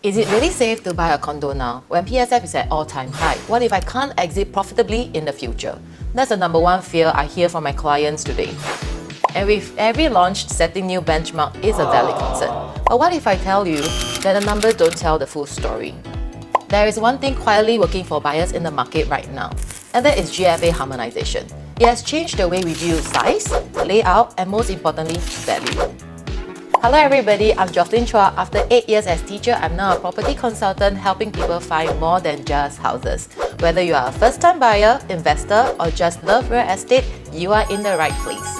Is it really safe to buy a condo now when PSF is at all-time high? What if I can't exit profitably in the future? That's the number one fear I hear from my clients today. And with every launch, setting new benchmark is a valid concern. But what if I tell you that the numbers don't tell the full story? There is one thing quietly working for buyers in the market right now, and that is GFA Harmonisation. It has changed the way we view size, layout, and most importantly, value. Hello everybody, I'm Jocelyn. After 8 years as teacher, I'm now a property consultant helping people find more than just houses. Whether you are a first-time buyer, investor, or just love real estate, you are in the right place.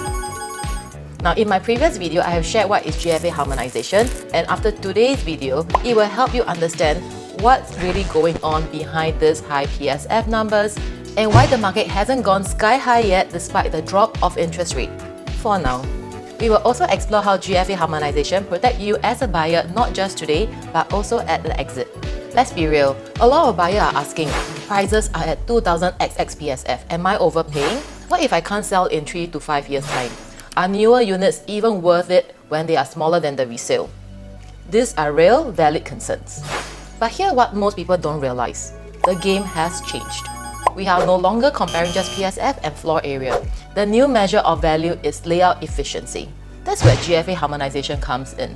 Now, in my previous video, I have shared what is GFA Harmonisation, and after today's video, it will help you understand what's really going on behind these high PSF numbers and why the market hasn't gone sky high yet despite the drop of interest rate. For now. We will also explore how GFA Harmonisation protect you as a buyer not just today but also at the exit. Let's be real, a lot of buyers are asking, prices are at 2000 XX PSF, am I overpaying? What if I can't sell in 3 to 5 years time? Are newer units even worth it when they are smaller than the resale? These are real, valid concerns. But here's what most people don't realize. The game has changed. We are no longer comparing just PSF and floor area. The new measure of value is layout efficiency. That's where GFA Harmonisation comes in.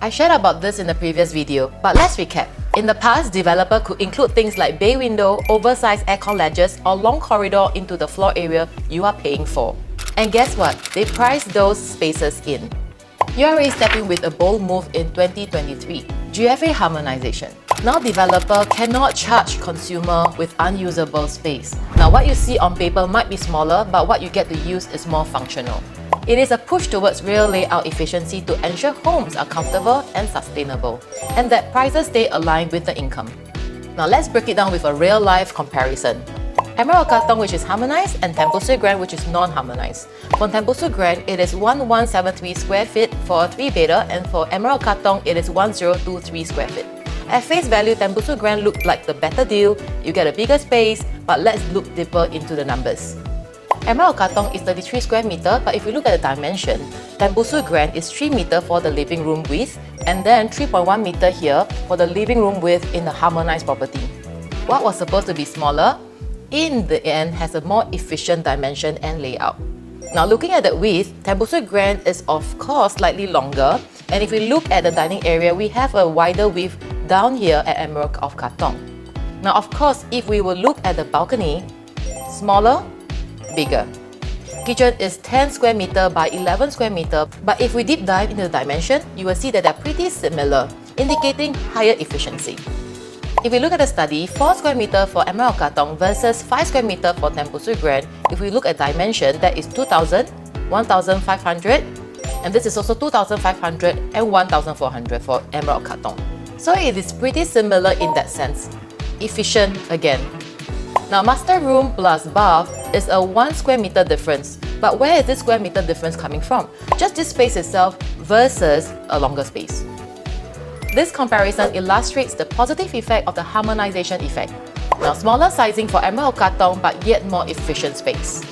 I shared about this in the previous video, but let's recap. In the past, developer could include things like bay window, oversized aircon ledges, or long corridor into the floor area you are paying for. And guess what? They priced those spaces in. URA stepped in with a bold move in 2023. GFA Harmonisation. Now developer cannot charge consumer with unusable space. Now what you see on paper might be smaller, but what you get to use is more functional. It is a push towards real layout efficiency to ensure homes are comfortable and sustainable, and that prices stay aligned with the income. Now let's break it down with a real-life comparison. Emerald Katong, which is harmonized, and Tembusu Grand, which is non-harmonized. For Tembusu Grand, it is 1173 square feet for a 3-bedder, and for Emerald Katong, it is 1023 square feet. At face value, Tembusu Grand looked like the better deal, you get a bigger space, but let's look deeper into the numbers. Emerald Katong is 33 square meter, but if we look at the dimension, Tembusu Grand is 3 meter for the living room width, and then 3.1 meter here for the living room width in the harmonized property. What was supposed to be smaller, in the end has a more efficient dimension and layout. Now looking at the width, Tembusu Grand is of course slightly longer, and if we look at the dining area, we have a wider width down here at Emerald of Katong. Now of course, if we will look at the balcony, smaller, bigger. Kitchen is 10 square meter by 11 square meter, but if we deep dive into the dimension, you will see that they're pretty similar, indicating higher efficiency. If we look at the study, 4 square meter for Emerald Katong versus 5 square meter for Tembusu Grand, if we look at dimension, that is 2000, 1500, and this is also 2500 and 1400 for Emerald Katong. So it is pretty similar in that sense. Efficient again. Now master room plus bath is a 1 square meter difference. But where is this square meter difference coming from? Just this space itself versus a longer space. This comparison illustrates the positive effect of the harmonization effect. Now smaller sizing for Emerald Katong but yet more efficient space.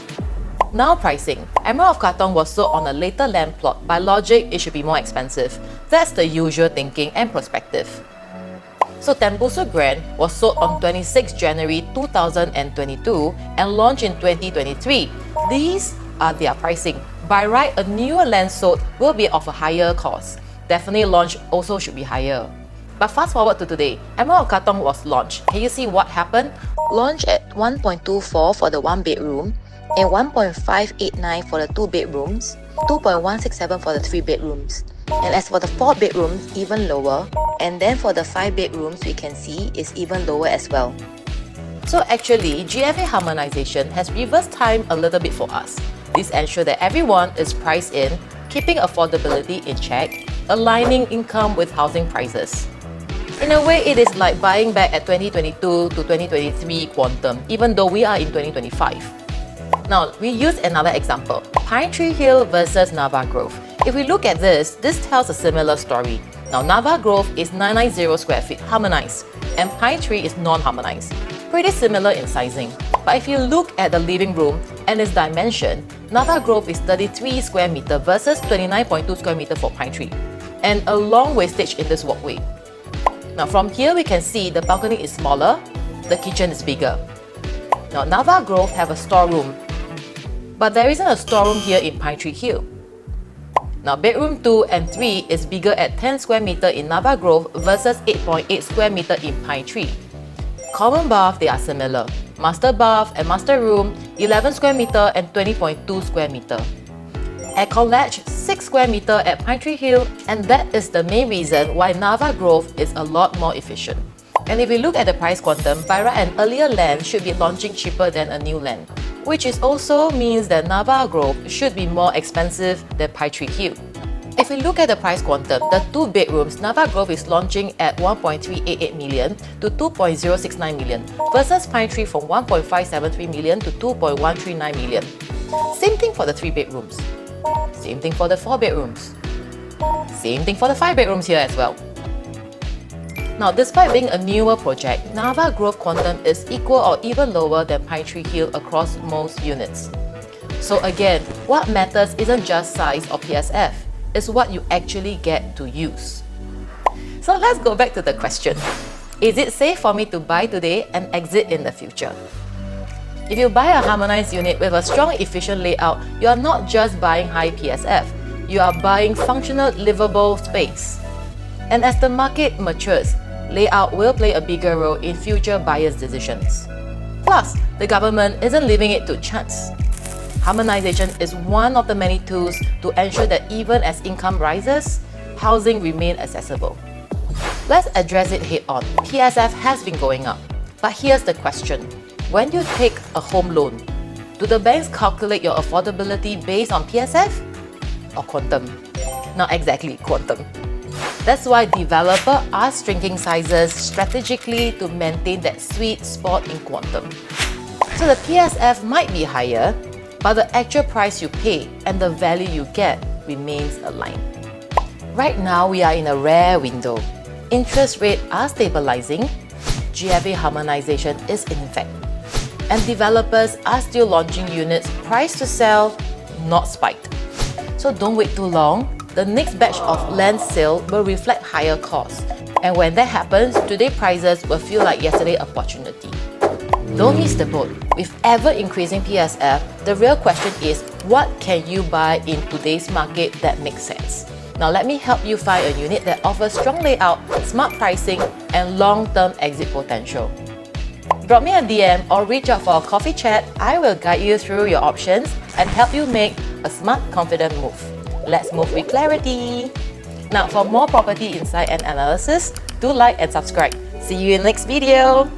Now pricing. Emerald Katong was sold on a later land plot. By logic, it should be more expensive. That's the usual thinking and perspective. So Tembusu Grand was sold on 26 January 2022 and launched in 2023. These are their pricing. By right, a newer land sold will be of a higher cost. Definitely launch also should be higher. But fast forward to today, Emerald Katong was launched. Can you see what happened? Launched at 1.24 for the 1 bedroom and 1.589 for the 2 bedrooms, 2.167 for the 3 bedrooms. And as for the 4 bedrooms, even lower. And then for the 5 bedrooms, we can see is even lower as well. So actually, GFA Harmonisation has reversed time a little bit for us. This ensures that everyone is priced in, keeping affordability in check, aligning income with housing prices. In a way, it is like buying back at 2022 to 2023 quantum, even though we are in 2025. Now, we use another example, Pine Tree Hill versus Nava Grove. If we look at this tells a similar story. Now, Nava Grove is 990 square feet harmonized, and Pine Tree is non-harmonized. Pretty similar in sizing. But if you look at the living room and its dimension, Nava Grove is 33 square meter versus 29.2 square meter for Pine Tree, and a long wastage in this walkway. Now from here we can see the balcony is smaller, the kitchen is bigger. Now Nava Grove have a storeroom, but there isn't a storeroom here in Pine Tree Hill. Now bedroom 2 and 3 is bigger at 10 square meter in Nava Grove versus 8.8 square meter in Pine Tree. Common bath, they are similar. Master bath and master room, 11 square meter and 20.2 square meter. Aircon latch, 6 square meter at Pine Tree Hill, and that is the main reason why Nava Grove is a lot more efficient. And if we look at the price quantum, by right an earlier land should be launching cheaper than a new land, which is also means that Nava Grove should be more expensive than Pine Tree Hill. If we look at the price quantum, the 2 bedrooms, Nava Grove is launching at 1.388 million to 2.069 million versus Pine Tree from 1.573 million to 2.139 million. Same thing for the 3 bedrooms. Same thing for the 4 bedrooms. Same thing for the 5 bedrooms here as well. Now, despite being a newer project, Nava Grove quantum is equal or even lower than Pine Tree Hill across most units. So again, what matters isn't just size or PSF, it's what you actually get to use. So let's go back to the question. Is it safe for me to buy today and exit in the future? If you buy a harmonized unit with a strong, efficient layout, you are not just buying high PSF, you are buying functional, livable space. And as the market matures, layout will play a bigger role in future buyers' decisions. Plus, the government isn't leaving it to chance. Harmonization is one of the many tools to ensure that even as income rises, housing remains accessible. Let's address it head on. PSF has been going up. But here's the question. When you take a home loan, do the banks calculate your affordability based on PSF or quantum? Not exactly quantum. That's why developers are shrinking sizes strategically to maintain that sweet spot in quantum. So the PSF might be higher, but the actual price you pay and the value you get remains aligned. Right now, we are in a rare window. Interest rates are stabilizing, GFA harmonization is in effect, and developers are still launching units priced to sell, not spiked. So don't wait too long. The next batch of land sale will reflect higher costs. And when that happens, today's prices will feel like yesterday's opportunity. Don't miss the boat. With ever-increasing PSF, the real question is, what can you buy in today's market that makes sense? Now let me help you find a unit that offers strong layout, smart pricing, and long-term exit potential. Drop me a DM or reach out for a coffee chat. I will guide you through your options and help you make a smart, confident move. Let's move with clarity. Now, for more property insight and analysis, do like and subscribe. See you in the next video.